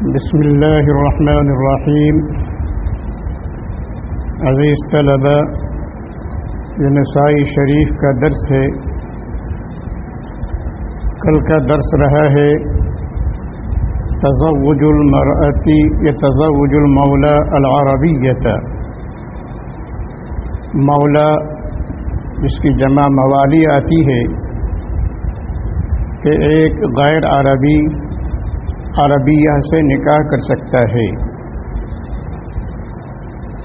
بسم اللہ الرحمن الرحیم۔ عزیز طلبہ، یہ نسائی شریف کا درس ہے۔ کل کا درس رہا ہے تزوج المرأة یتزوج المولا العربیۃ۔ مولا جس کی جمع موالی آتی ہے کہ ایک غیر عربی عربیہ سے نکاح کر سکتا ہے۔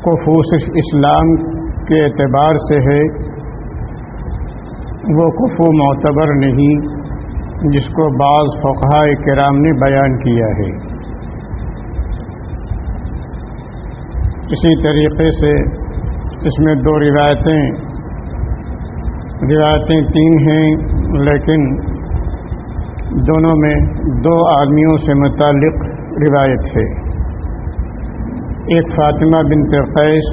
کفو صرف اسلام کے اعتبار سے ہے، وہ کفو معتبر نہیں جس کو بعض فقہاء کرام نے بیان کیا ہے۔ اسی طریقے سے اس میں دو روایتیں تین ہیں، لیکن دونوں میں دو آدمیوں سے متعلق روایت ہے۔ ایک فاطمہ بنت قیس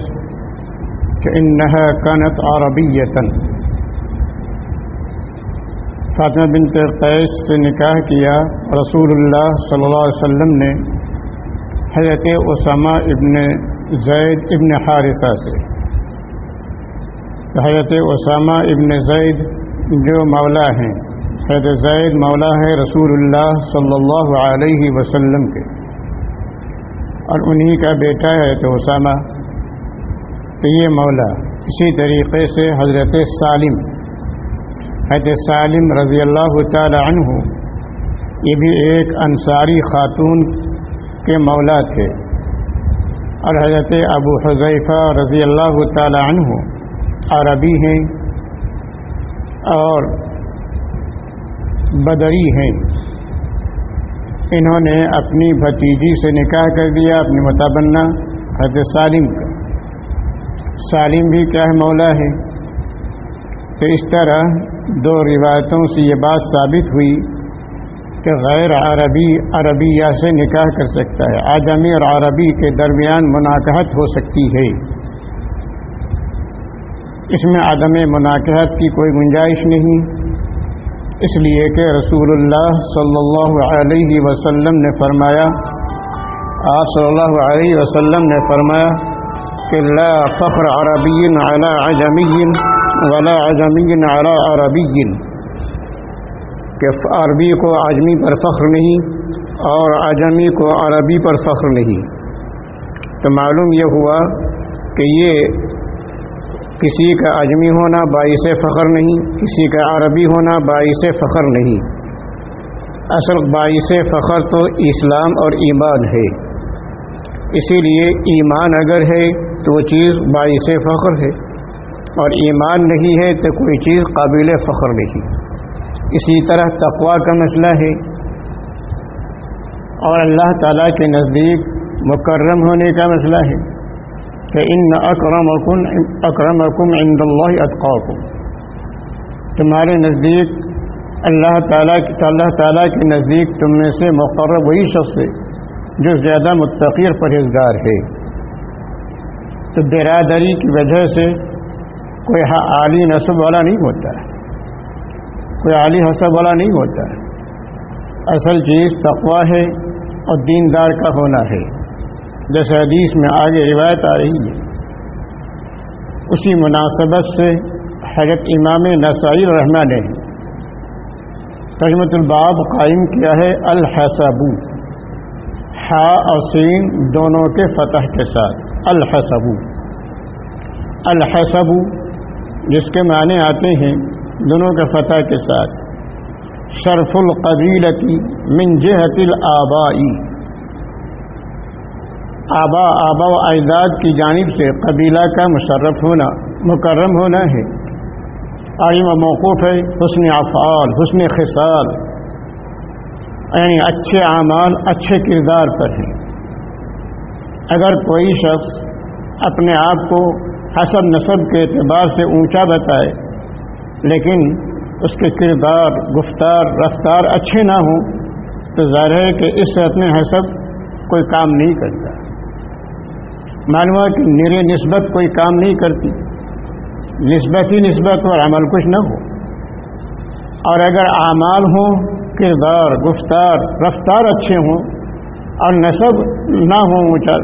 کہ انہا کانت عربیۃ، فاطمہ بنت قیس سے نکاح کیا رسول اللہ صلی اللہ علیہ وسلم نے حضرت اسامہ ابن زید ابن حارثہ سے۔ حضرت اسامہ ابن زید جو مولا ہیں، حضرت زید مولا ہے رسول اللہ صلی اللہ علیہ وسلم کے، اور انہی کا بیٹا ہے تو اسامہ، تو یہ مولا۔ اسی طریقے سے حضرت سالم رضی اللہ تعالی عنہ، یہ بھی ایک انصاری خاتون کے مولا تھے، اور حضرت ابو حذیفہ رضی اللہ تعالی عنہ عربی ہیں اور بدری ہیں۔ انہوں نے اپنی بھتیجی سے نکاح کر دیا، اپنی متبنہ حضرت سالم کا۔ سالم بھی کیا ہے، مولا ہے۔ تو اس طرح دو روایتوں سے یہ بات ثابت ہوئی کہ غیر عربی عربیہ سے نکاح کر سکتا ہے، آدمی اور عربی کے درمیان مناکحت ہو سکتی ہے۔ اس میں عدم مناکحت کی کوئی گنجائش نہیں، اس لیے کہ رسول اللہ صلی اللہ علیہ وسلم نے فرمایا، آپ صلی اللہ علیہ وسلم نے فرمایا کہ لا فخر عربی علی عجمی ولا عجمی علی عربی، کہ عربی کو عجمی پر فخر نہیں اور عجمی کو عربی پر فخر نہیں۔ تو معلوم یہ ہوا کہ یہ کسی کا عجمی ہونا باعث فخر نہیں، کسی کا عربی ہونا باعث فخر نہیں۔ اصل باعث فخر تو اسلام اور ایمان ہے، اسی لیے ایمان اگر ہے تو وہ چیز باعث فخر ہے، اور ایمان نہیں ہے تو کوئی چیز قابل فخر نہیں۔ اسی طرح تقویٰ کا مسئلہ ہے، اور اللہ تعالیٰ کے نزدیک مکرم ہونے کا مسئلہ ہے کہ ان اکرمکم عند اللہ اتقاکم، تمہارے نزدیک اللہ تعالیٰ کے نزدیک تم میں سے مقرب وہی شخص ہے جو زیادہ متقی اور پرہیزگار ہے۔ تو برادری کی وجہ سے کوئی عالی نسب والا نہیں ہوتا ہے، کوئی عالی حسب والا نہیں ہوتا ہے۔ اصل چیز تقویٰ ہے اور دیندار کا ہونا ہے، جیسے حدیث میں آگے روایت آ رہی ہے۔ اسی مناسبت سے حضرت امام نسائی رحمہ نے ترجمۃ الباب قائم کیا ہے الحسب، حا اور سین دونوں کے فتح کے ساتھ، الحسب۔ الحسب جس کے معنی آتے ہیں دونوں کے فتح کے ساتھ، شرف القبیلۃ من جہت الآباء، آبا و اجداد کی جانب سے قبیلہ کا مشرف ہونا، مکرم ہونا ہے۔ قائم و موقوف ہے حسن افعال، حسن خصال، یعنی اچھے اعمال، اچھے کردار پر ہیں۔ اگر کوئی شخص اپنے آپ کو حسب نسب کے اعتبار سے اونچا بتائے لیکن اس کے کردار، گفتار، رفتار اچھے نہ ہوں تو ظاہر ہے کہ اس سے اپنے حسب کوئی کام نہیں کرتا۔ معلوم ہے کہ نیر نسبت کوئی کام نہیں کرتی، نسبت ہی نسبت اور عمل کچھ نہ ہو۔ اور اگر اعمال ہوں، کردار، گفتار، رفتار اچھے ہوں اور نسب نہ ہو اونچا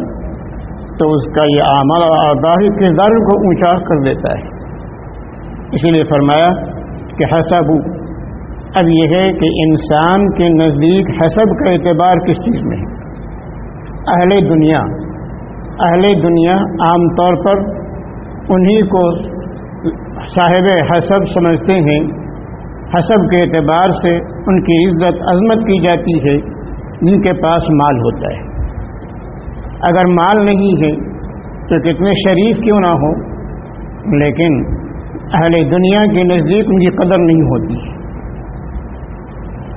تو اس کا یہ اعمال اور ظاہری کردار کو اونچا کر دیتا ہے۔ اسی لیے فرمایا کہ حسب، اب یہ ہے کہ انسان کے نزدیک حسب کا اعتبار کس چیز میں ہے؟ اہل دنیا عام طور پر انہی کو صاحب حسب سمجھتے ہیں۔ حسب کے اعتبار سے ان کی عزت عظمت کی جاتی ہے جن کے پاس مال ہوتا ہے۔ اگر مال نہیں ہے تو کتنے شریف کیوں نہ ہو، لیکن اہل دنیا کے نزدیک ان کی قدر نہیں ہوتی ہے۔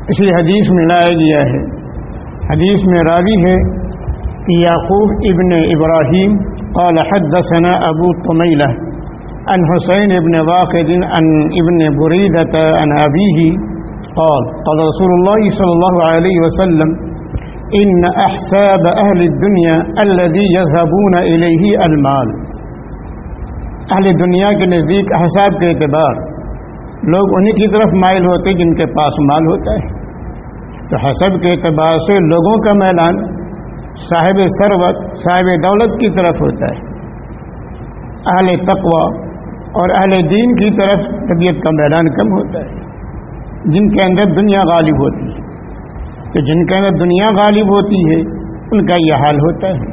اسی حدیث میں لایا گیا ہے، حدیث میں راوی ہے کہ یعقوب ابن ابراہیم قال حدثنا ابو طمیلہ عن حسین ابن واقد عن ابن بریدة عن ابیہ قال قال رسول اللہ صلی اللہ علیہ وسلم ان احساب اہل الدنیا الذي يذهبون الیہ المال۔ اہل دنیا کے نزدیک احساب کے اعتبار لوگ انہی کی طرف مائل ہوتے جن کے پاس مال ہوتا ہے۔ تو حسب کے اعتبار سے لوگوں کا میلان صاحب ثروت صاحب دولت کی طرف ہوتا ہے، اہل تقوی اور اہل دین کی طرف طبیعت کا میدان کم ہوتا ہے، جن کے اندر دنیا غالب ہوتی ہے۔ تو جن کے اندر دنیا غالب ہوتی ہے ان کا یہ حال ہوتا ہے،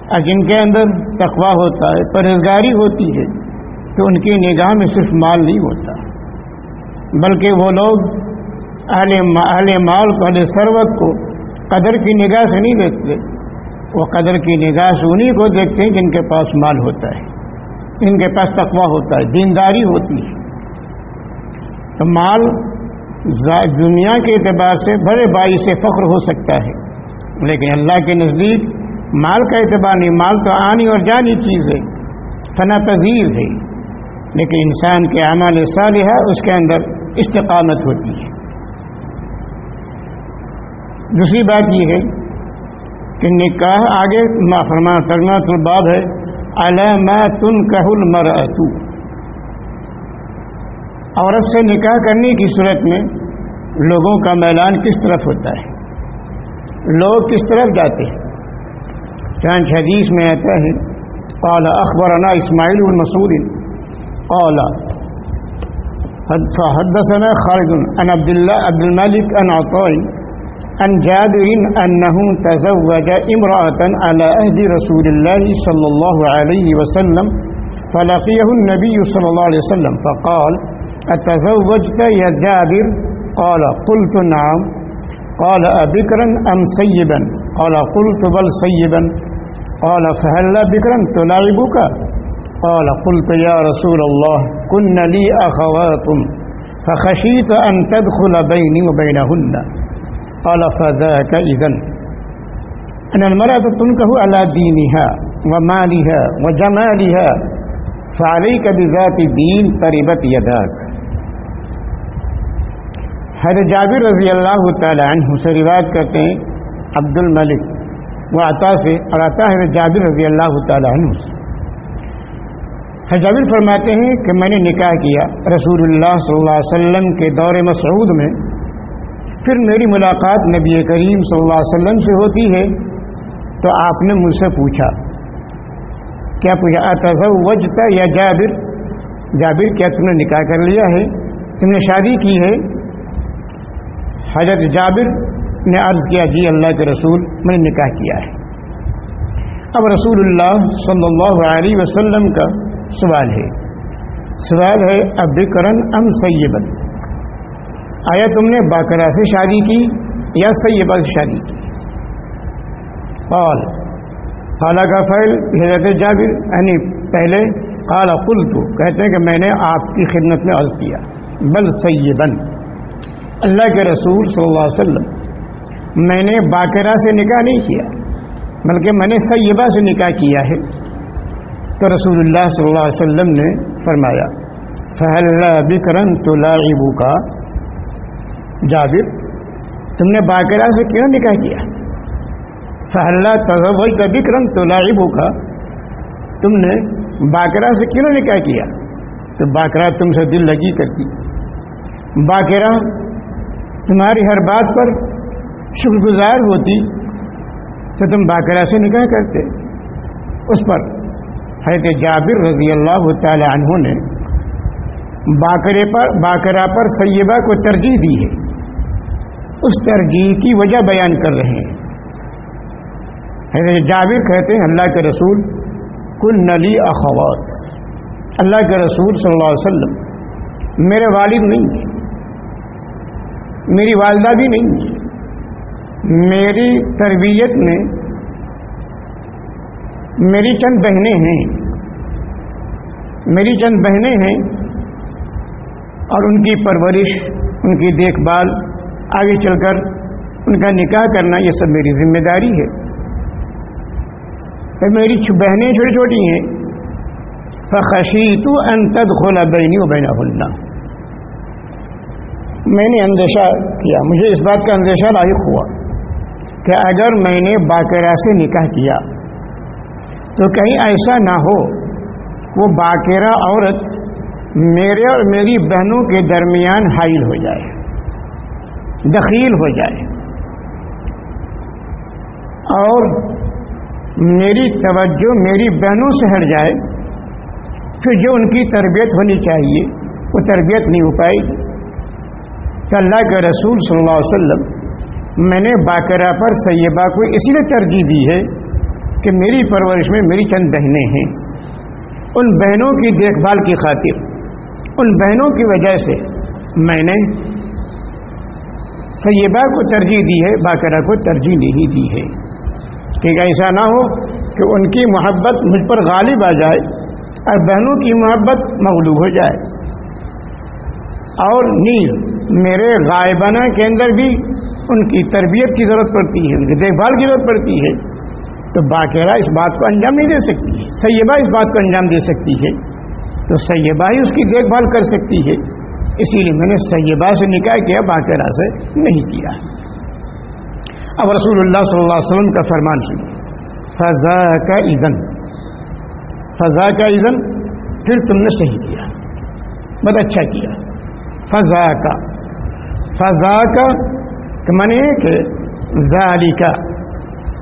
اور جن کے اندر تقوی ہوتا ہے، پرہیزگاری ہوتی ہے، تو ان کی نگاہ میں صرف مال نہیں ہوتا، بلکہ وہ لوگ اہل مال کو، اہل ثروت کو قدر کی نگاہ سے نہیں دیکھتے، وہ قدر کی نگاہ سے انہی کو دیکھتے ہیں جن کے پاس مال ہوتا ہے، ان کے پاس تقوی ہوتا ہے، دینداری ہوتی ہے۔ تو مال دنیا کے اعتبار سے بڑے باعث سے فخر ہو سکتا ہے، لیکن اللہ کے نزدیک مال کا اعتبار نہیں۔ مال تو آنی اور جانی چیز ہے، فنا پذیر ہے، لیکن انسان کے اعمال صالحہ اس کے اندر استقامت ہوتی ہے۔ دوسری بات یہ ہے کہ نکاح آگے فرمانا ترجمہ الباب ہے علی ما تنکح المرأۃ، عورت سے نکاح کرنے کی صورت میں لوگوں کا میلان کس طرف ہوتا ہے، لوگ کس طرف جاتے ہیں۔ چنانچہ حدیث میں آتا ہے قال اخبرنا اسماعیل بن مسعود قال حدثنا خالد عن عبد الملك عن عطاء عن جابر أنه تزوج امرأة على عهد رسول الله صلى الله عليه وسلم فلقيه النبي صلى الله عليه وسلم فقال أتزوجت يا جابر؟ قال قلت نعم۔ قال أبكرا أم سيبا؟ قال قلت بل سيبا۔ قال فهل بكرا تلاعبك؟ قال قلت يا رسول الله كن لي أخوات فخشيت أن تدخل بيني وبينهن۔ قال فذاك إذن أن المرأة تنكح على دينها ومالها وجمالها فعليك بذات الدين تربت يداك۔ حضرت جابر رضی اللہ تعالی عنہ سے روایت کرتے ہیں عبد الملک و عطا سے، اور عطا حضرت جابر رضی اللہ تعالی عنہ سے۔ حضرت جابر فرماتے ہیں کہ میں نے نکاح کیا رسول اللہ صلی اللہ علیہ وسلم کے دور مسعود میں، پھر میری ملاقات نبی کریم صلی اللہ علیہ وسلم سے ہوتی ہے تو آپ نے مجھ سے پوچھا، کیا پوچھا؟ اتزوجت یا جابر؟ جابر کیا تم نے نکاح کر لیا ہے، تم نے شادی کی ہے؟ حضرت جابر نے عرض کیا جی اللہ کے رسول میں نے نکاح کیا ہے۔ اب رسول اللہ صلی اللہ علیہ وسلم کا سوال ہے ابکرن ام سیبا؟ آیا تم نے باقرہ سے شادی کی یا سیبہ سے شادی کی؟ قال کا فعل حضرت جابر یعنی پہلے قال قلت کہتے ہیں کہ میں نے آپ کی خدمت میں عرض کیا بل سیبا، اللہ کے رسول صلی اللہ علیہ وسلم میں نے باقرہ سے نکاح نہیں کیا بلکہ میں نے سیبہ سے نکاح کیا ہے۔ تو رسول اللہ صلی اللہ علیہ وسلم نے فرمایا فہل بکرن تلاعبک؟ جابر تم نے باقرہ سے کیوں نکاح کیا؟ فہل تزوجت بکرن تلاعبک، تم نے باقرہ سے کیوں نکاح کیا؟ تو باقرہ تم سے دل لگی کرتی، باقرہ تمہاری ہر بات پر شکر گزار ہوتی، تو تم باقرہ سے نکاح کرتے. اس پر حضرت جابر رضی اللہ تعالی عنہ نے باقرہ پر سیبہ کو ترجیح دی ہے. اس ترجیح کی وجہ بیان کر رہے ہیں. حضرت جابر کہتے ہیں اللہ کے رسول کن لی اخوات، اللہ کے رسول صلی اللہ علیہ وسلم میرے والد نہیں ہیں، میری والدہ بھی نہیں ہے، میری تربیت میں میری چند بہنیں ہیں اور ان کی پرورش، ان کی دیکھ بھال، آگے چل کر ان کا نکاح کرنا، یہ سب میری ذمہ داری ہے. میری بہنیں چھوٹی چھوٹی ہیں. فخشیت ان تدخل بینی وبینہن، میں نے اندیشہ کیا، مجھے اس بات کا اندیشہ لاحق ہوا کہ اگر میں نے باقرہ سے نکاح کیا تو کہیں ایسا نہ ہو وہ باقرہ عورت میرے اور میری بہنوں کے درمیان حائل ہو جائے، دخیل ہو جائے، اور میری توجہ میری بہنوں سے ہٹ جائے، پھر جو ان کی تربیت ہونی چاہیے وہ تربیت نہیں ہو پائے گی. تو اللہ کے رسول صلی اللہ علیہ وسلم میں نے باقرہ پر سیبہ کو اسی لیے ترجیح دی ہے کہ میری پرورش میں میری چند بہنیں ہیں، ان بہنوں کی دیکھ بھال کی خاطر، ان بہنوں کی وجہ سے میں نے سیبہ کو ترجیح دی ہے، باقرہ کو ترجیح نہیں دی ہے. کہ ایسا نہ ہو کہ ان کی محبت مجھ پر غالب آ جائے اور بہنوں کی محبت مغلوب ہو جائے، اور نیز میرے غائبانہ کے اندر بھی ان کی تربیت کی ضرورت پڑتی ہے، ان کی دیکھ بھال کی ضرورت پڑتی ہے. تو باقرہ اس بات کو انجام نہیں دے سکتی ہے، سیبہ اس بات کو انجام دے سکتی ہے، تو سیبہ ہی اس کی دیکھ بھال کر سکتی ہے. اسی لیے میں نے سیبہ سے نکاح کیا، باقرہ سے نہیں کیا. اب رسول اللہ صلی اللہ علیہ وسلم کا فرمان سنیے، فذاک اذن، پھر تم نے صحیح کیا، بہت اچھا کیا. فذاک معنی کہ ذالک،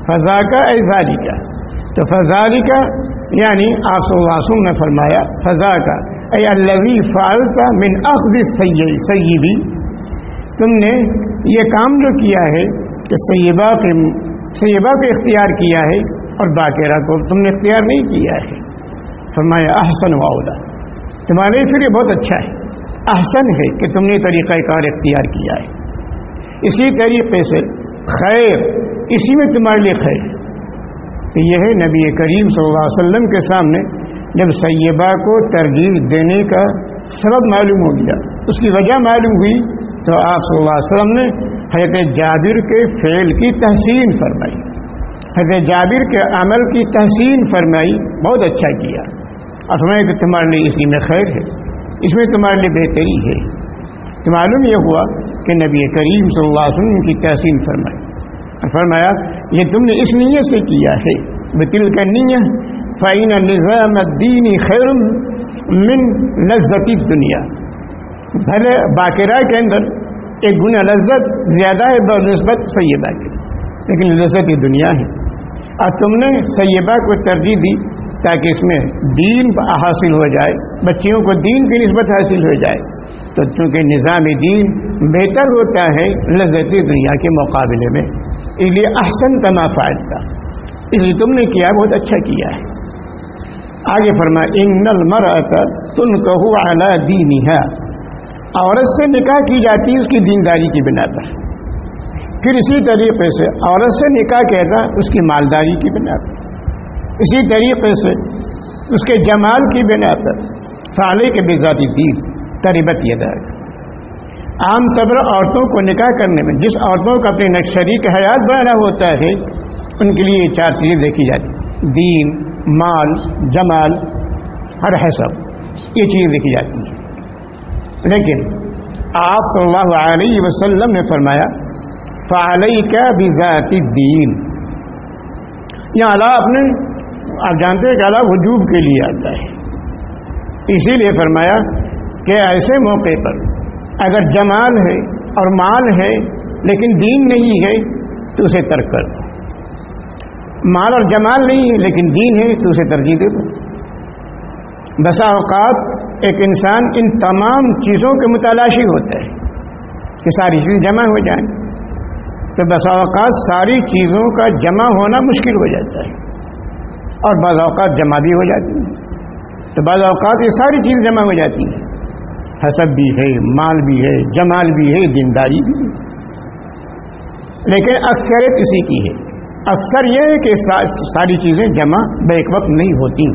فذاک ای ذالک، تو فذالک یعنی آپ صلی اللہ علیہ وسلم نے فرمایا فذاک ای الذی فعلت من اخذ السیب، تم نے یہ کام جو کیا ہے کہ سیبہ کو اختیار کیا ہے اور باقرہ کو تم نے اختیار نہیں کیا ہے. فرمایا احسن و اولا، تمہارے لیے پھر یہ بہت اچھا ہے، احسن ہے کہ تم نے طریقہ کار اختیار کیا ہے. اسی طریقے سے خیر، اسی میں تمہارے لیے خیر. یہ ہے نبی کریم صلی اللہ علیہ وسلم کے سامنے جب سیبہ کو ترغیب دینے کا سبب معلوم ہو گیا، اس کی وجہ معلوم ہوئی، تو آپ صلی اللہ علیہ وسلم نے حضرت جابر کے فعل کی تحسین فرمائی، حضرت جابر کے عمل کی تحسین فرمائی، بہت اچھا کیا. اور فرمایا کہ تمہارے لیے اسی میں خیر ہے، اس میں تمہارے لیے بہتری ہے. تو معلوم یہ ہوا کہ نبی کریم صلی اللہ علیہ وسلم کی تحسین فرمائی. فرمایا یہ تم نے اس نیت سے کیا ہے، بتلک النیہ فإن نظام الدین خیر من لذت الدنیا، بھلے باقرہ کے اندر ایک گنا لذت زیادہ ہے بنسبت سیبہ کے، لیکن لذت یہ دنیا ہے. اور تم نے سیبہ کو ترجیح دی تاکہ اس میں دین حاصل ہو جائے، بچیوں کو دین کی نسبت حاصل ہو جائے. تو چونکہ نظام دین بہتر ہوتا ہے لذت دنیا کے مقابلے میں، اس لیے احسن تما فعلتا، اس لیے تم نے کیا، بہت اچھا کیا ہے. آگے فرمایا ان المرأة تنکح علی دینہا، عورت سے نکاح کی جاتی ہے اس کی دینداری کی بنا پر. پھر اسی طریقے سے عورت سے نکاح کہتا اس کی مالداری کی بنا پر، اسی طریقے سے اس کے جمال کی بنا پر. فعلیک بذات الدین تربت یداک، عام طور عورتوں کو نکاح کرنے میں جس عورتوں کا اپنے شریک حیات بنانا ہوتا ہے ان کے لیے یہ چار چیزیں دیکھی جاتی ہیں، دین، مال، جمال، ہر حسب، یہ چیزیں دیکھی جاتی ہیں. لیکن آپ صلی اللہ علیہ وسلم نے فرمایا فعلیک بذات الدین. یہاں اللہ اپنے آپ جانتے ہیں کہ اللہ وجوب کے لیے آتا ہے، اسی لیے فرمایا کہ ایسے موقع پر اگر جمال ہے اور مال ہے لیکن دین نہیں ہے تو اسے ترک کر دو. مال اور جمال نہیں ہے لیکن دین ہے تو اسے ترجیح دے دو. بسا اوقات ایک انسان ان تمام چیزوں کے متلاشی ہوتا ہے کہ ساری چیزیں جمع ہو جائیں، تو بسا اوقات ساری چیزوں کا جمع ہونا مشکل ہو جاتا ہے اور بعض اوقات جمع بھی ہو جاتی ہیں. تو بعض اوقات یہ ساری چیزیں جمع ہو جاتی ہیں، حسب بھی ہے، مال بھی ہے، جمال بھی ہے، دینداری بھی ہے، لیکن اکثریت اسی کی ہے. اکثر یہ ہے کہ ساری چیزیں جمع بیک وقت نہیں ہوتی.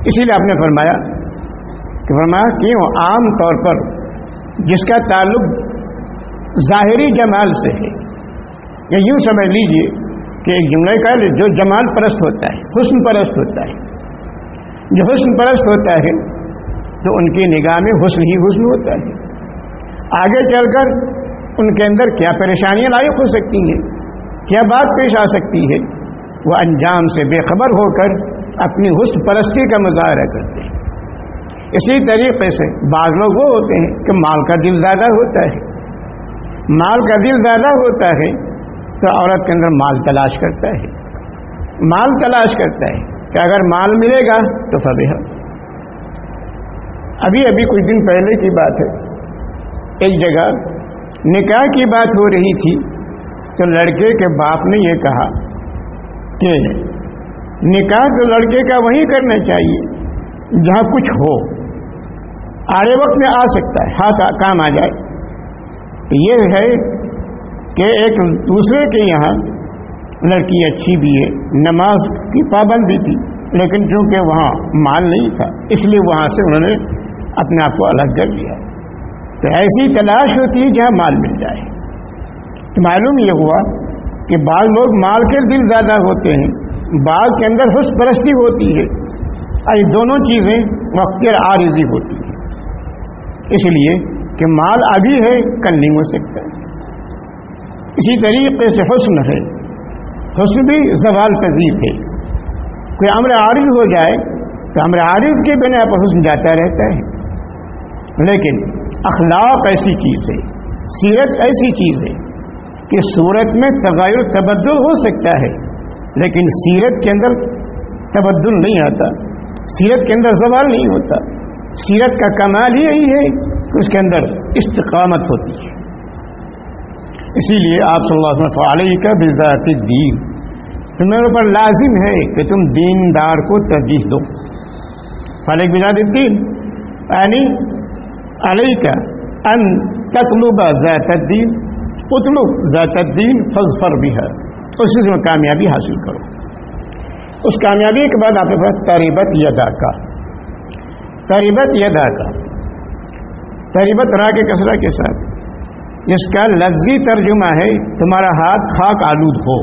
اسی لیے آپ نے فرمایا کہ وہ عام طور پر جس کا تعلق ظاہری جمال سے ہے، یا یوں سمجھ لیجئے کہ ایک جملے کا جو جمال پرست ہوتا ہے، حسن پرست ہوتا ہے، جو حسن پرست ہوتا ہے تو ان کی نگاہ میں حسن ہی حسن ہوتا ہے. آگے چل کر ان کے اندر کیا پریشانیاں لاحق ہو سکتی ہیں، کیا بات پیش آ سکتی ہے، وہ انجام سے بے خبر ہو کر اپنی حسن پرستی کا مظاہرہ کرتے ہیں. اسی طریقے سے بعض لوگ وہ ہوتے ہیں کہ مال کا دل زیادہ ہوتا ہے، مال کا دل زیادہ ہوتا ہے تو عورت کے اندر مال تلاش کرتا ہے، مال تلاش کرتا ہے کہ اگر مال ملے گا تو فبیہ. ابھی کچھ دن پہلے کی بات ہے، ایک جگہ نکاح کی بات ہو رہی تھی تو لڑکے کے باپ نے یہ کہا کہ نکاح تو لڑکے کا وہی کرنا چاہیے جہاں کچھ ہو، آڑے وقت میں آ سکتا ہے، ہاتھ کام آ جائے. یہ ہے کہ ایک دوسرے کے یہاں لڑکی اچھی بھی ہے، نماز کی پابند بھی تھی، لیکن چونکہ وہاں مال نہیں تھا اس لیے وہاں سے انہوں نے اپنے آپ کو الگ کر لیا. تو ایسی تلاش ہوتی ہے جہاں مال مل جائے. تو معلوم یہ ہوا کہ بعض لوگ مال کے دل زیادہ ہوتے ہیں، بعض کے اندر حسن پرستی ہوتی ہے، اور یہ دونوں چیزیں وقت عارضی ہوتی ہیں. اس لیے کہ مال ابھی ہے کل نہیں ہو سکتا. اسی طریقے سے حسن ہے، حسن بھی زوال پذیر ہے. کوئی امر عارض ہو جائے تو امر عارض کے بنا پر حسن جاتا رہتا ہے، لیکن اخلاق ایسی چیز ہے، سیرت ایسی چیز ہے کہ صورت میں تغیر تبدل ہو سکتا ہے لیکن سیرت کے اندر تبدل نہیں آتا، سیرت کے اندر زوال نہیں ہوتا. سیرت کا کمال ہی یہی ہے کہ اس کے اندر استقامت ہوتی ہے. اسی لیے آپ صلی اللہ علیہ وسلم علیہ بذات الدین، تمہارے اوپر لازم ہے کہ تم دیندار کو ترجیح دو. فعلیک بذات الدین یعنی علیک ان تطلب ذات الدین، اطلب ذات الدین فاظفر بها، اسی میں کامیابی حاصل کرو. اس کامیابی کے بعد آپ کے پاس تریبت یدا کا، تریبت یدا کا، تریبت را کے کسرہ کے ساتھ، جس کا لفظی ترجمہ ہے تمہارا ہاتھ خاک آلود ہو.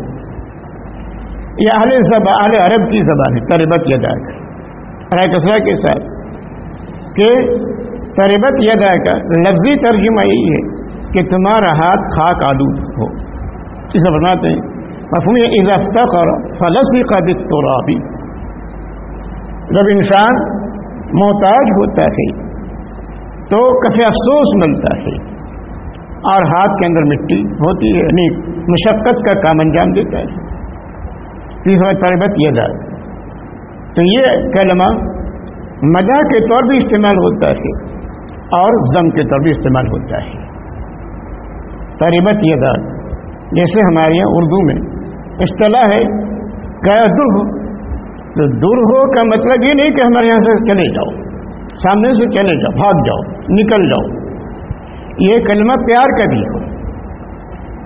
یہ اہل عرب کی زبان ہے تریبت یدا کا، را کسرہ کے ساتھ، کہ تریبت یدا کا لفظی ترجمہ یہی ہے کہ تمہارا ہاتھ خاک آلود ہو. اسے فرماتے ہیں مفہوم اذا افتقر فلصق بالتراب، جب انسان محتاج ہوتا ہے تو کفی افسوس ملتا ہے اور ہاتھ کے اندر مٹی ہوتی ہے، یعنی مشقت کا کام انجام دیتا ہے. تیسرا تربت یدا، تو یہ کلمہ مدح کے طور بھی استعمال ہوتا ہے اور ذم کے طور بھی استعمال ہوتا ہے. تربت یدا جیسے ہمارے یہاں اردو میں اصطلاح ہے کہ دور ہو، تو دور ہو کا مطلب یہ نہیں کہ ہمارے یہاں سے چلے جاؤ، سامنے سے چلے جاؤ، بھاگ جاؤ، نکل جاؤ. یہ کلمہ پیار کا بھی ہو.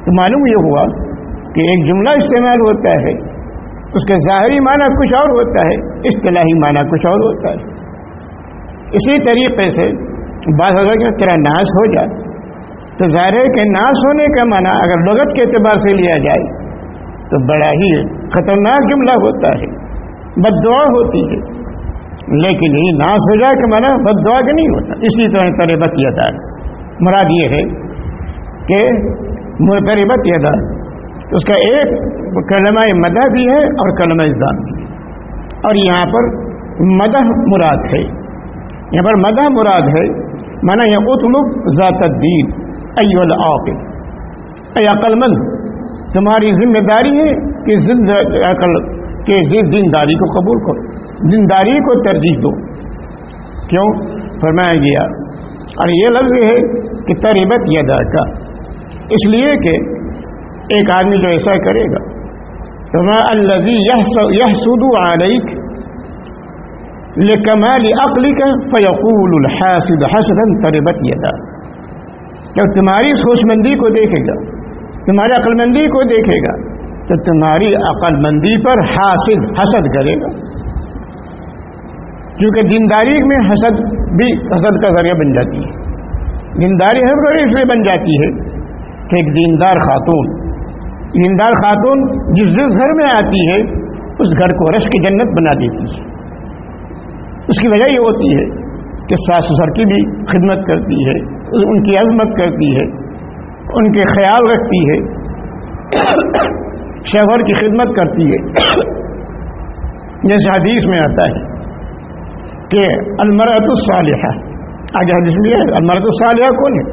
تو معلوم یہ ہوا کہ ایک جملہ استعمال ہوتا ہے، اس کے ظاہری معنی کچھ اور ہوتا ہے، اصطلاحی معنی کچھ اور ہوتا ہے. اسی طریقے سے بات ہوگا کہ تیرا ناش ہو جائے، تو ظاہر ہے کہ ناش ہونے کا معنی اگر لغت کے اعتبار سے لیا جائے تو بڑا ہی خطرناک جملہ ہوتا ہے، بد دعا ہوتی ہے. لیکن یہ ناش ہو جائے کہ معنی بد دعا کا نہیں ہوتا. اسی طرح تربت یدا مراد یہ ہے کہ تربت یدا اس کا ایک کلمہ مدح بھی ہے اور کلمہ ذم بھی ہے. اور یہاں پر مدح مراد ہے، یہاں پر مدح مراد ہے، مانا یہ اطلب ذات الدین ایھا العاقل، اے عقل مند، تمہاری ذمہ داری ہے کہ ضد عقل کے دینداری کو قبول کرو, دینداری کو ترجیح دو. کیوں فرمایا گیا؟ اور یہ لفظ ہے کہ تربت یدا کا, اس لیے کہ ایک آدمی جو ایسا کرے گا فرمایا الذی یحسد علیک لکمال عقلک فیقول الحاسد حسدا تربت یدا. جب تمہاری سوچ مندی کو دیکھے گا, تمہاری عقل مندی کو دیکھے گا, تو تمہاری عقل مندی پر حسد کرے گا. کیونکہ دینداری میں حسد بھی حسد کا ذریعہ بن جاتی ہے. دینداری ہر ذریعے اس لیے بن جاتی ہے کہ ایک دیندار خاتون جس گھر میں آتی ہے اس گھر کو رش کی جنت بنا دیتی ہے. اس کی وجہ یہ ہوتی ہے کہ ساس سسر کی بھی خدمت کرتی ہے, ان کی عظمت کرتی ہے, ان کے خیال رکھتی ہے, شوہر کی خدمت کرتی ہے. جیسے حدیث میں آتا ہے کہ المرأۃ الصالحہ, آگے حدیث میں ہے المرأۃ الصالحہ کون ہے؟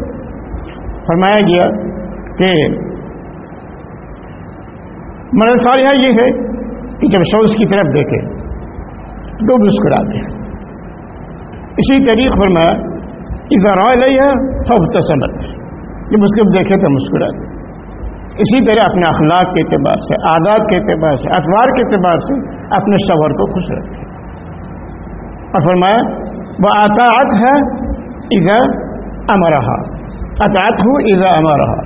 فرمایا گیا کہ مرأۃ صالحہ یہ ہے کہ جب شوہر کی طرف دیکھے تو مسکرا دے. اسی طریقے فرمایا اذا رأى إليها فابتسمت, جب اس کو دیکھے تو مسکرا دے. اسی طرح اپنے اخلاق کے اعتبار سے, عادات کے اعتبار سے, اطوار کے اعتبار سے اپنے شوہر کو خوش رکھے. اور فرمایا وَأَطَاعَتْهَا إِذَا أَمَرَهَا, أَطَاعَتْهُ إِذَا أَمَرَهَا,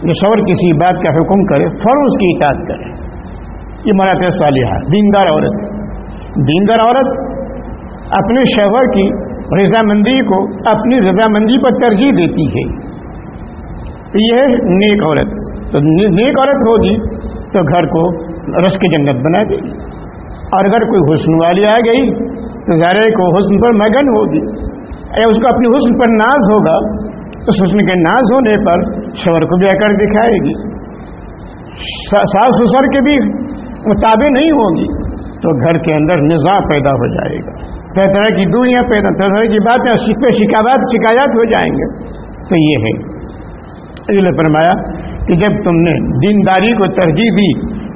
جو شوہر کسی بات کا حکم کرے فوراً اس کی اطاعت کرے. یہ مرأۃ صالحہ دیندار عورت ہے. دیندار عورت اپنے شوہر کی رضامندی کو اپنی رضامندی پر ترجیح دیتی ہے. تو یہ ہے نیک عورت. تو نیک عورت ہوگی تو گھر کو رش کی جنت بنا دے گی. اور اگر کوئی حسن والی آ گئی تو ظاہر کو حسن پر مگن ہوگی, یا اس کو اپنے حسن پر ناز ہوگا, اس حسن کے ناز ہونے پر شوہر کو بھی آ کر دکھائے گی. ساس سسر کے بھی مطابق نہیں ہوگی تو گھر کے اندر نزاع پیدا ہو جائے گا, طرح طرح کی دنیا پیدا, طرح طرح کی باتیں شکایات ہو جائیں گے. تو یہ ہے اس لیے فرمایا کہ جب تم نے دینداری کو ترجیح دی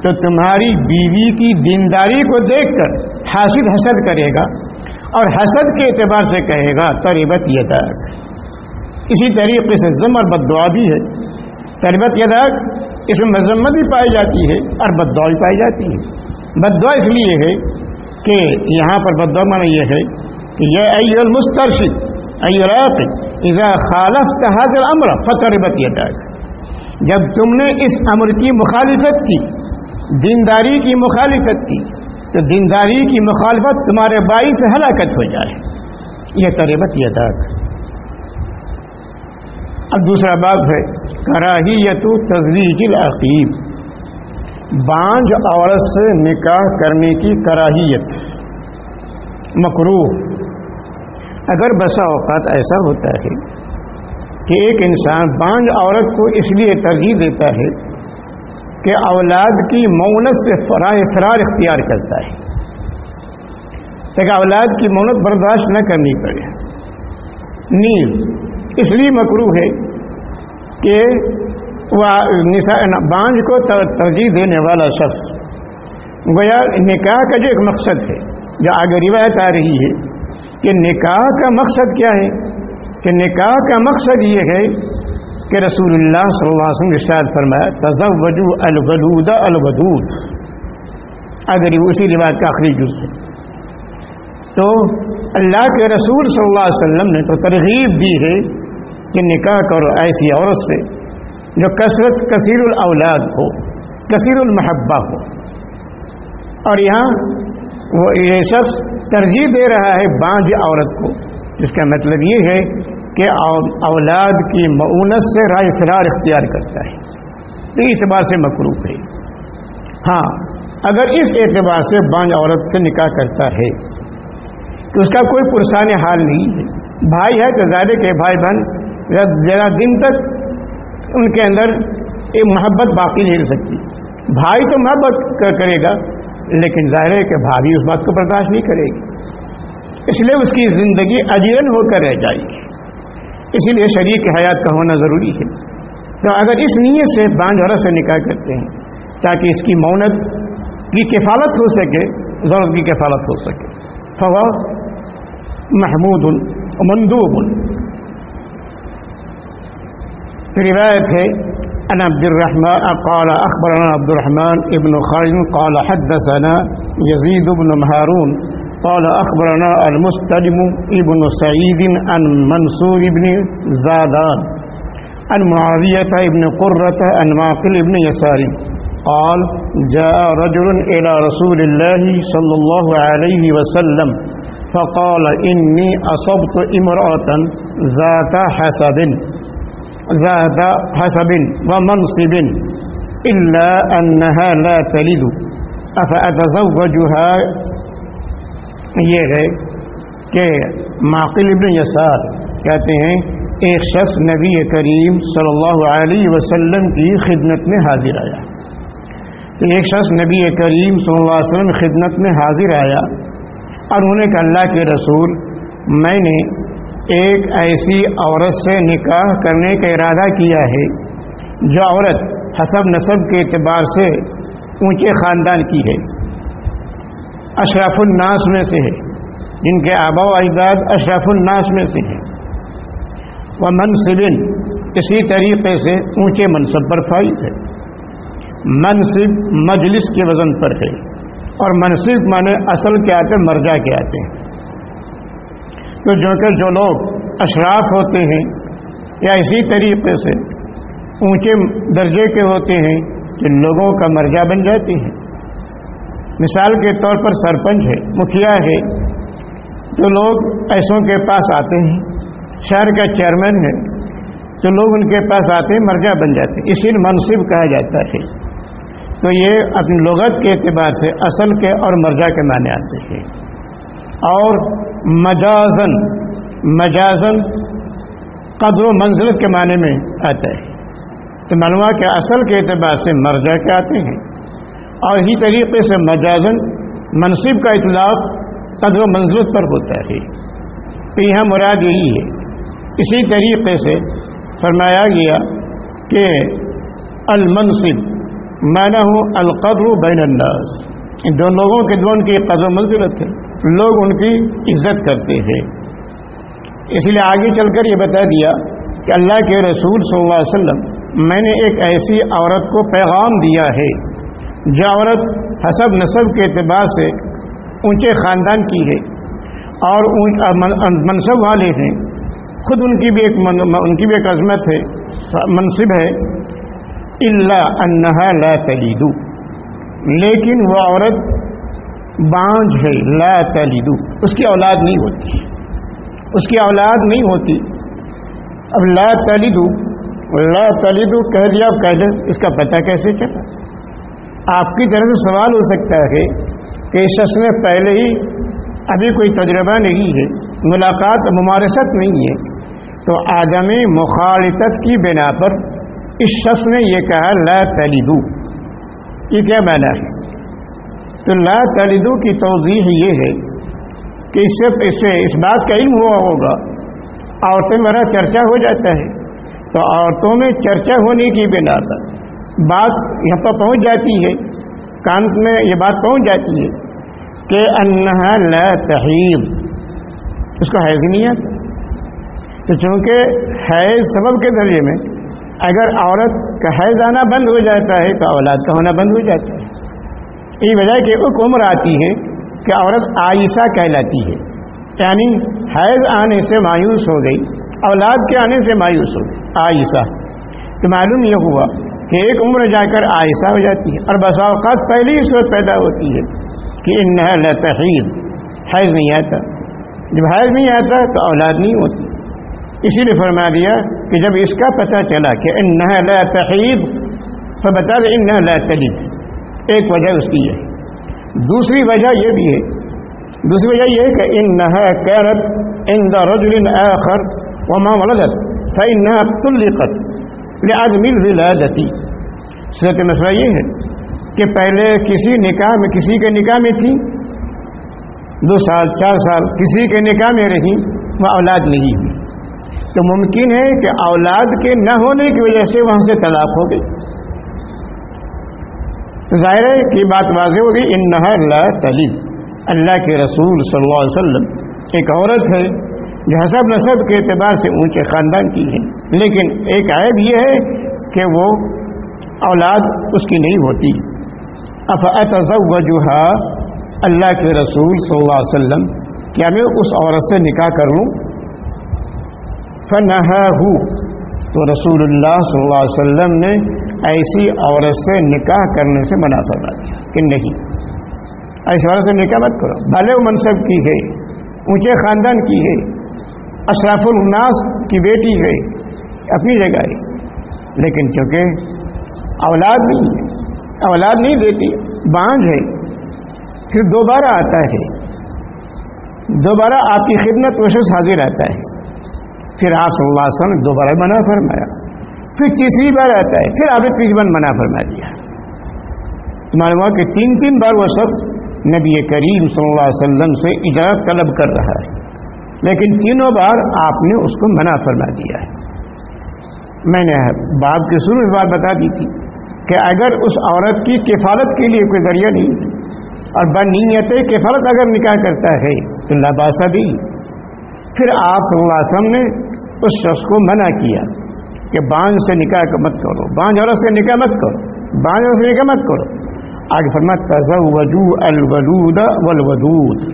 تو تمہاری بیوی کی دینداری کو دیکھ کر حاسد حسد کرے گا, اور حسد کے اعتبار سے کہے گا تربت یداک. اسی طریقے سے ذم اور بد دعا بھی ہے. تربت یداک اس میں مذمت بھی پائی جاتی ہے اور بد دعا بھی پائی جاتی ہے. بد دعا اس لیے ہے کہ یہاں پر بد دعا معنی یہ ہے کہ یا ایھا المسترشد ایھا الراقب اذا خالفت هذا الامر فتربت یداک. جب تم نے اس امر کی مخالفت کی, دینداری کی مخالفت کی, تو دینداری کی مخالفت تمہارے باعث سے ہلاکت ہو جائے. یہ تربت یداک. اب دوسرا باب ہے کراہیت تزویج العقیب, بانجھ عورت سے نکاح کرنے کی کراہیت, مکروہ. اگر بسا اوقات ایسا ہوتا ہے کہ ایک انسان بانجھ عورت کو اس لیے ترجیح دیتا ہے کہ اولاد کی مونت سے فرار اختیار کرتا ہے, تاکہ اولاد کی مونت برداشت نہ کرنی پڑے. نیل اس لیے مکروہ ہے کہ بانجھ کو ترجیح دینے والا شخص گویا نکاح کا جو ایک مقصد ہے, جو آگے روایت آ رہی ہے کہ نکاح کا مقصد کیا ہے, کہ نکاح کا مقصد یہ ہے کہ رسول اللہ صلی اللہ علیہ وسلم نے ارشاد فرمایا تزوجوا الولود الودود, اگر اسی روایت کا آخری جز ہے. تو اللہ کے رسول صلی اللہ علیہ وسلم نے تو ترغیب دی ہے کہ نکاح کرو ایسی عورت سے جو کثیر الاولاد ہو, کثیر المحبہ ہو. اور یہاں وہ یہ شخص ترجیح دے رہا ہے بانجھ عورت کو, جس کا مطلب یہ ہے کہ اولاد کی مؤونت سے رائے فرار اختیار کرتا ہے. تو اس اعتبار سے مکروہ ہے. ہاں اگر اس اعتبار سے بانجھ عورت سے نکاح کرتا ہے تو اس کا کوئی پرسان حال نہیں ہے. بھائی ہے تو ظاہر کہ بھائی بہن زیادہ دن تک ان کے اندر ایک محبت باقی نہیں رہ سکتی. بھائی تو محبت کرے گا لیکن ظاہر ہے کہ بھابھی اس بات کو برداشت نہیں کرے گی, اس لیے اس کی زندگی اجیرن ہو کر رہ جائے گی. اسی لیے شریک حیات کا ہونا ضروری ہے. تو اگر اس نیت سے بانجھ عورت سے نکاح کرتے ہیں تاکہ اس کی مونت کی کفالت ہو سکے، ضرورت کی کفالت ہو سکے. فوا محمود مندوب. روایت ہے عن عبد الرحمن قال اخبرنا عبد الرحمن ابن خالد قال حدثنا يزيد بن هارون قال اخبرنا المستلم ابن سعيد عن منصور بن زادان عن معاوية ابن قرة عن معقل ابن يسار قال جاء رجل إلى رسول الله صلى الله عليه وسلم فقال إني أصبت امرأة ذات حسب ومنصب إلا أنها لا تلد أفأتزوجها. یہ ہے کہ معقل ابن یسار کہتے ہیں ایک شخص نبی کریم صلی اللہ علیہ وسلم کی خدمت میں حاضر آیا. تو ایک شخص نبی کریم صلی اللہ علیہ وسلم خدمت میں حاضر آیا اور انہوں نے کہا اللہ کے رسول میں نے ایک ایسی عورت سے نکاح کرنے کا ارادہ کیا ہے جو عورت حسب نسب کے اعتبار سے اونچے خاندان کی ہے، اشرف الناس میں سے ہے، جن کے آبا و اجداد اشرف الناس میں سے ہیں. ومنصب اسی طریقے سے اونچے منصب پر فائز ہے. منصب مجلس کے وزن پر ہے اور منصب مانے اصل کے آتے مرجع کے آتے ہیں. تو جو لوگ اشراف ہوتے ہیں یا اسی طریقے سے اونچے درجے کے ہوتے ہیں کہ لوگوں کا مرجع بن جاتے ہیں. مثال کے طور پر سرپنچ ہے، مکھیا ہے، تو لوگ ایسوں کے پاس آتے ہیں. شہر کا چیئرمین ہے تو لوگ ان کے پاس آتے ہیں، مرجع بن جاتے ہیں، اسی لیے منصب کہا جاتا ہے. تو یہ اپنی لغت کے اعتبار سے اصل کے اور مرجع کے معنی آتے ہیں. اور مجازن قدر و منزلت کے معنی میں آتا ہے. تو معلوم ہے کہ اصل کے اعتبار سے مرجع کے آتے ہیں اور اسی طریقے سے مجازن منصب کا اطلاق قدر و منزلت پر ہوتا ہے. تو یہاں مراد یہی ہے. اسی طریقے سے فرمایا گیا کہ المنصب معنی ہو القدر بین الناس، ان دو لوگوں کے دونوں کی قدر و منزلت ہے، لوگ ان کی عزت کرتے ہیں. اس لیے آگے چل کر یہ بتا دیا کہ اللہ کے رسول صلی اللہ علیہ وسلم میں نے ایک ایسی عورت کو پیغام دیا ہے جو عورت حسب نسب کے اعتبار سے اونچے خاندان کی ہے اور منصب والے ہیں، خود ان کی بھی ایک عظمت ہے، منصب ہے. الا انہا لا تلد، لیکن وہ عورت بانجھ ہے. لا تلد، اس کی اولاد نہیں ہوتی، اس کی اولاد نہیں ہوتی. اب لا تلد کہہ دیا، اب کہہ دیں اس کا پتہ کیسے چلا؟ آپ کی طرف سے سوال ہو سکتا ہے کہ اس شخص میں پہلے ہی ابھی کوئی تجربہ نہیں ہے، ملاقات ممارست نہیں ہے، تو عدم مخالطت کی بنا پر اس شخص نے یہ کہا لا تلدو. یہ کیا معنی ہے؟ تو لا تلدو کی توضیح یہ ہے کہ اس سے اس بات کا علم ہوا ہوگا، عورتوں میں بڑا چرچا ہو جاتا ہے، تو عورتوں میں چرچا ہونے کی بنا پر بات یہاں پر پہنچ جاتی ہے، کان میں یہ بات پہنچ جاتی ہے کہ انہا لا تحیض، اس کو حیض نہیں آتا. تو چونکہ حیض سبب کے درجے میں اگر عورت کا حیض آنا بند ہو جاتا ہے تو اولاد کا ہونا بند ہو جاتا ہے. یہ وجہ کہ ایک عمر آتی ہے کہ عورت عائشہ کہلاتی ہے، یعنی حیض آنے سے مایوس ہو گئی، اولاد کے آنے سے مایوس ہو گئی عائشہ. تو معلوم یہ ہوا کہ ایک عمر جا کر عائشہ ہو جاتی ہے، اور بسا اوقات پہلی ہی صورت پیدا ہوتی ہے کہ انہا لا تحیض، حیض نہیں آتا. جب حیض نہیں آتا تو اولاد نہیں ہوتی. اسی لیے فرما دیا کہ جب اس کا پتہ چلا کہ انہا لا تحیض فبتا دے انہا لا تلد. ایک وجہ اس کی ہے. دوسری وجہ یہ بھی ہے، دوسری وجہ یہ ہے کہ انہا كانت عند رجل آخر وما ولدت فإنها طلقت لعدم الولادت. صورت مسئلہ یہ ہے کہ پہلے کسی کے نکاح میں تھی، 2 سال 4 سال کسی کے نکاح میں رہی، وہ اولاد نہیں ہوئی، تو ممکن ہے کہ اولاد کے نہ ہونے کی وجہ سے وہاں سے طلاق ہو گئی. تو ظاہر ہے کہ بات واضح ہوگی انہا لا تلد، اللہ کے رسول صلی اللہ علیہ وسلم ایک عورت ہے جو حسب نسب کے اعتبار سے اونچے خاندان کی ہے، لیکن ایک عیب یہ ہے کہ وہ اولاد اس کی نہیں ہوتی۔ افاتزوجها، اللہ کے رسول صلی اللہ علیہ وسلم کیا میں اس عورت سے نکاح کر لوں؟ فنہاہ، تو رسول اللہ صلی اللہ علیہ وسلم نے ایسی عورت سے نکاح کرنے سے منع فرما دیا کہ نہیں، ایسی عورت سے نکاح مت کرو، بھلے وہ منصب کی ہے، اونچے خاندان کی ہے، اشراف الناس کی بیٹی ہے، اپنی جگہ ہے، لیکن چونکہ اولاد نہیں دیتی، بانجھ ہے، پھر دوبارہ آتا ہے، دوبارہ آپ کی خدمت وشش حاضر آتا ہے، پھر آپ صلی اللہ علیہ وسلم نے دوبارہ منع فرمایا، پھر تیسری بار آتا ہے، پھر آپ نے تیسری بار منع فرما دیا۔ معلوم ہوا کہ تین بار وہ شخص نبی کریم صلی اللہ علیہ وسلم سے اجازت طلب کر رہا ہے، لیکن تینوں بار آپ نے اس کو منع فرما دیا ہے۔ میں نے باب کے شروع میں بات بتا دی تھی کہ اگر اس عورت کی کفالت کے لیے کوئی ذریعہ نہیں اور بنیت کفالت اگر نکاح کرتا ہے تو لا باس بھی، پھر آپ صلی اللہ علیہ وسلم نے اس شخص کو منع کیا کہ بانجھ سے نکاح مت کرو، بانجھ عورت سے نکاح مت کرو، بانجھ عورت سے نکاح مت کرو۔ آگے فرمایا تزوجوا الولود والودود،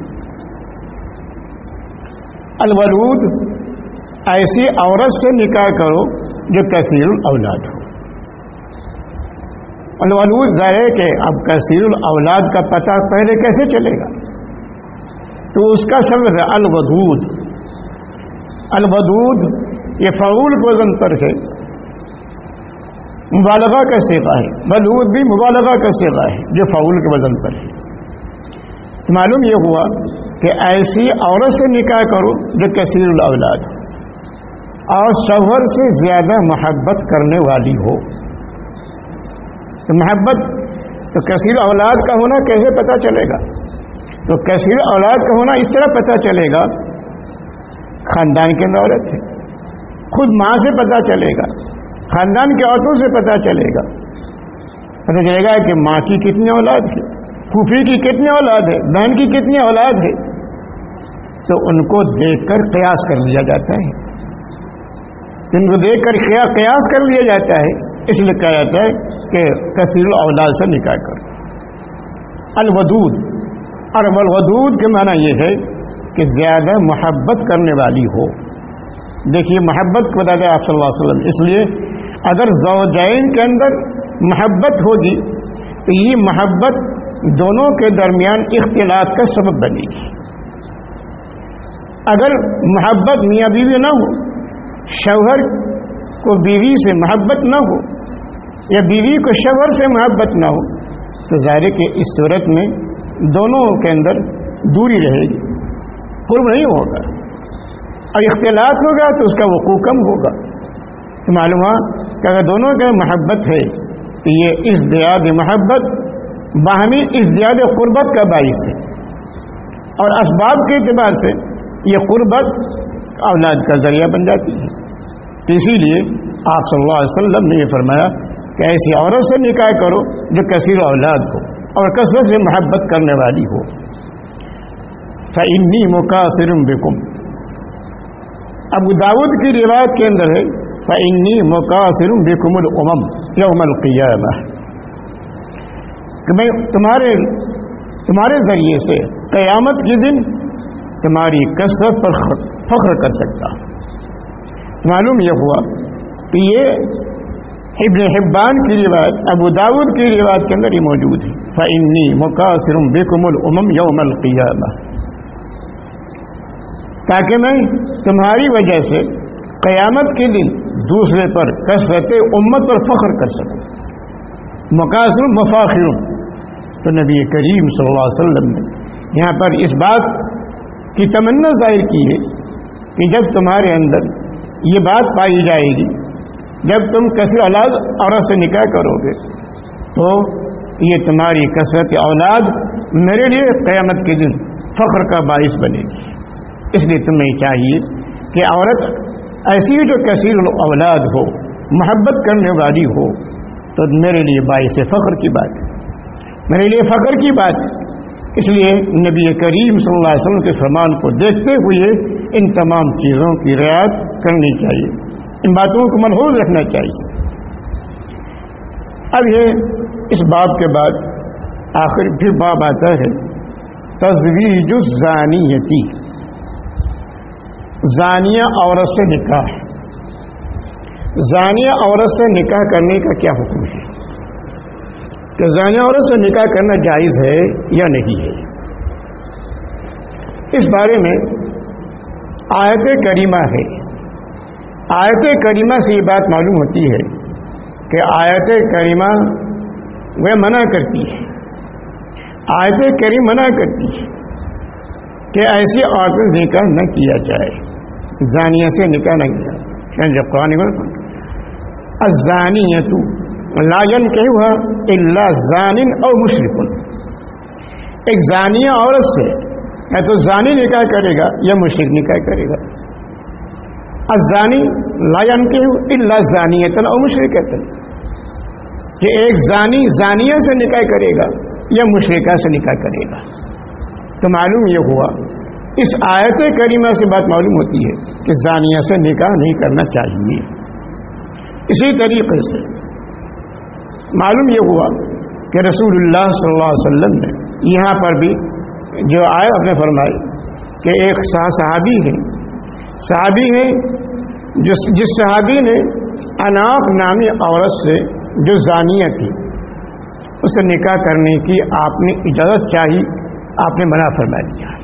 الولود ایسی عورت سے نکاح کرو جو کثیر الاولاد ہو۔ الولود ظاہر ہے کہ اب کثیر الاولاد کا پتہ پہلے کیسے چلے گا، تو اس کا شبد ہے الودود۔ الودود یہ فعول کو وزن پر ہے، مبالغہ کا صیغہ ہے، ودود بھی مبالغہ کا صیغہ ہے جو فعول کے وزن پر ہے۔ تو معلوم یہ ہوا کہ ایسی عورت سے نکاح کرو جو کثیر الاولاد اور شوہر سے زیادہ محبت کرنے والی ہو۔ تو محبت تو کثیر اولاد کا ہونا کیسے پتہ چلے گا؟ تو کثیر اولاد کا ہونا اس طرح پتہ چلے گا، خاندان کے اندر عورت ہے، خود ماں سے پتہ چلے گا، خاندان کے عورتوں سے پتہ چلے گا، پتہ چلے گا کہ ماں کی کتنی اولاد ہے، پھوپھی کی کتنی اولاد ہے، بہن کی کتنی اولاد ہے، تو ان کو دیکھ کر قیاس کر لیا جاتا ہے، ان کو دیکھ کر قیاس کر لیا جاتا ہے، اس لیے کہا جاتا ہے کہ کثیر الاولاد سے نکاح کرو۔ الودود، اور الودود کے معنی یہ ہے کہ زیادہ محبت کرنے والی ہو۔ دیکھیے محبت کو بتاتے ہیں آپ صلی اللہ علیہ وسلم، اس لیے اگر زوجین کے اندر محبت ہوگی تو یہ محبت دونوں کے درمیان اختلاف کا سبب بنے گی۔ اگر محبت میاں بیوی نہ ہو، شوہر کو بیوی سے محبت نہ ہو یا بیوی کو شوہر سے محبت نہ ہو، تو ظاہر ہے کہ اس صورت میں دونوں کے اندر دوری رہے گی، قرب نہیں ہوگا، اور اختلاف ہوگا تو اس کا وقوع کم ہوگا۔ تو معلوم ہوا کہ اگر دونوں کے محبت ہے تو یہ ازدیاد محبت باہمی ازدیاد قربت کا باعث ہے، اور اسباب کے اعتبار سے یہ قربت اولاد کا ذریعہ بن جاتی ہے۔ تو اسی لیے آپ صلی اللہ علیہ وسلم نے یہ فرمایا کہ ایسی عورت سے نکاح کرو جو کثیر اولاد ہو اور کثرت سے محبت کرنے والی ہو۔ فإنی مکاثر بکم، ابو داؤد کی روایت کے اندر ہے فإنی مکاثر بکم الامم یوم القیامہ، کہ میں تمہارے ذریعے سے قیامت کے دن تمہاری کثرت پر فخر کر سکتا۔ معلوم یہ ہوا کہ یہ ابن حبان کی روایت، ابو داؤد کی روایت کے اندر یہ موجود ہے فإنی مکاثر بکم الامم یوم القیامہ، تاکہ میں تمہاری وجہ سے قیامت کے دن دوسرے پر کثرت امت پر فخر کر سکوں۔ مکاثر مفاخر، تو نبی کریم صلی اللہ علیہ وسلم نے یہاں پر اس بات کی تمنا ظاہر کی ہے کہ جب تمہارے اندر یہ بات پائی جائے گی، جب تم کثیر اولاد عورت سے نکاح کرو گے تو یہ تمہاری کثرت اولاد میرے لیے قیامت کے دن فخر کا باعث بنے گی۔ اس لیے تمہیں چاہیے کہ عورت ایسی جو کثیر اولاد ہو، محبت کرنے والی ہو، تو میرے لیے باعث فخر کی بات ہے۔ میرے لیے فخر کی بات ہے. اس لیے نبی کریم صلی اللہ علیہ وسلم کے فرمان کو دیکھتے ہوئے ان تمام چیزوں کی رعایت کرنی چاہیے، ان باتوں کو ملحوظ رکھنا چاہیے. اب یہ اس باب کے بعد آخر پھر باب آتا ہے تزویج الزانیتی، زانیہ عورت سے نکاح. زانیہ عورت سے نکاح کرنے کا کیا حکم ہے؟ کہ زانیہ عورت سے نکاح کرنا جائز ہے یا نہیں ہے؟ اس بارے میں آیت کریمہ ہے. آیت کریمہ سے یہ بات معلوم ہوتی ہے کہ آیت کریمہ وہ منع کرتی ہے، آیت کریمہ منع کرتی ہے کہ ایسی عورت سے نکاح نہ کیا جائے، زانیہ سے نکاح نہ کیا جائے. جب قرآن میں الزانیۃ لا ينکحها الا زان او مشرک، ایک زانیہ عورت سے یا تو زانی نکاح کرے گا یا مشرک نکاح کرے گا. الزانی لا ينکح الا زانیۃ او مشرکۃ، کہ ایک زانی زانیہ سے نکاح کرے گا یا مشرکہ سے نکاح کرے گا. تو معلوم یہ ہوا اس آیت کریمہ سے بات معلوم ہوتی ہے کہ زانیہ سے نکاح نہیں کرنا چاہیے. اسی طریقے سے معلوم یہ ہوا کہ رسول اللہ صلی اللہ علیہ وسلم نے یہاں پر بھی جو آئے اپنے فرمائی کہ ایک صحابی ہے جس صحابی نے اناق نامی عورت سے جو زانیہ تھی اس سے نکاح کرنے کی آپ نے اجازت چاہی، آپ نے منع فرما دیا.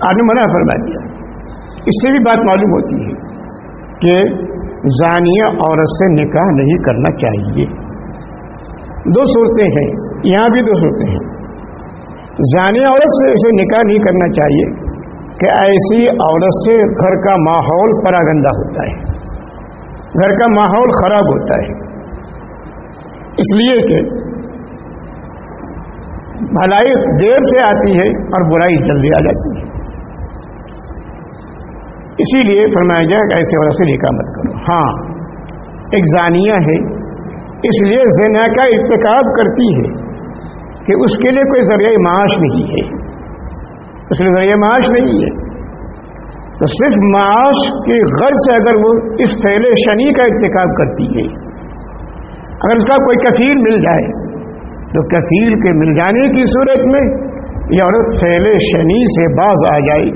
آپ نے منع فرما دیا. اس سے بھی بات معلوم ہوتی ہے کہ زانیہ عورت سے نکاح نہیں کرنا چاہیے. دو صورتیں ہیں یہاں بھی، دو صورتیں ہیں. زانیہ عورت سے نکاح نہیں کرنا چاہیے کہ ایسی عورت سے گھر کا ماحول پراگندہ ہوتا ہے، گھر کا ماحول خراب ہوتا ہے، اس لیے کہ بھلائی دیر سے آتی ہے اور برائی جلدی آ جاتی ہے. اسی لیے فرمایا جائے کہ ایسے عورت سے نکاح مت کرو. ہاں ایک زانیہ ہے، اس لیے زنا کا ارتکاب کرتی ہے کہ اس کے لیے کوئی ذریعہ معاش نہیں ہے، اس لیے ذریعہ معاش نہیں ہے. تو صرف معاش کی غرض سے اگر وہ اس فعل شنی کا ارتکاب کرتی ہے، اگر اس کا کوئی کفیل مل جائے تو کفیل کے مل جانے کی صورت میں یہ عورت فعل شنی سے باز آ جائے،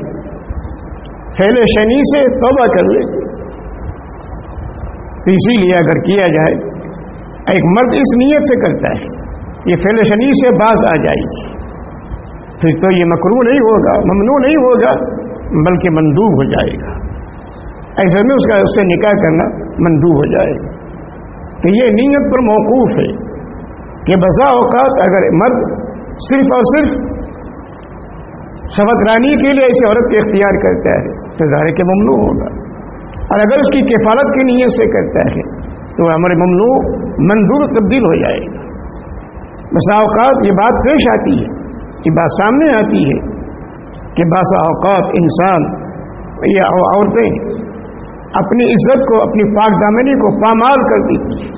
فعل شنی سے توبہ کر لے. اسی لیے اگر کیا جائے، ایک مرد اس نیت سے کرتا ہے یہ فعل شنی سے باز آ جائے گی، پھر تو یہ مکروہ نہیں ہوگا، ممنوع نہیں ہوگا، بلکہ مندوب ہو جائے گا. ایسے میں اس سے نکاح کرنا مندوب ہو جائے گا. تو یہ نیت پر موقوف ہے کہ بسا اوقات اگر مرد صرف اور صرف شفقت رانی کے لیے ایسی عورت کے اختیار کرتا ہے تو ظاہر کہ ممنوع ہوگا، اور اگر اس کی کفالت کی نیت سے کرتا ہے تو امر ممنوع مندوب تبدیل ہو جائے گا. بسا اوقات یہ بات پیش آتی ہے، یہ بات سامنے آتی ہے کہ بسا اوقات انسان یا عورتیں اپنی عزت کو، اپنی پاک دامنی کو پامال کر دیتی ہے،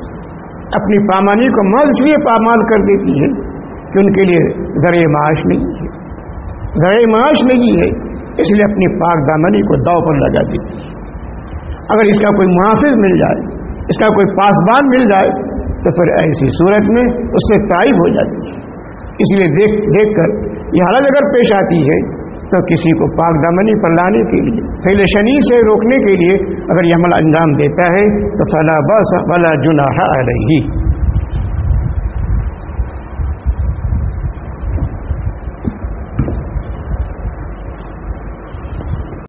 اپنی پامانی کو اس لیے پامال کر دیتی ہے کہ ان کے لیے ذریعہ معاش نہیں ہے، ذریعہ معاش نہیں ہے، اس لیے اپنی پاک دامنی کو داؤ پر لگا دیتی ہے. اگر اس کا کوئی محافظ مل جائے، اس کا کوئی پاسبان مل جائے تو پھر ایسی صورت میں اس سے تائب ہو جاتی ہے. اس لیے دیکھ کر یہ حالت اگر پیش آتی ہے تو کسی کو پاک دامنی پر لانے کے لیے، فعل شنی سے روکنے کے لیے اگر یہ عمل انجام دیتا ہے تو فلا باس ولا جناح علیہ.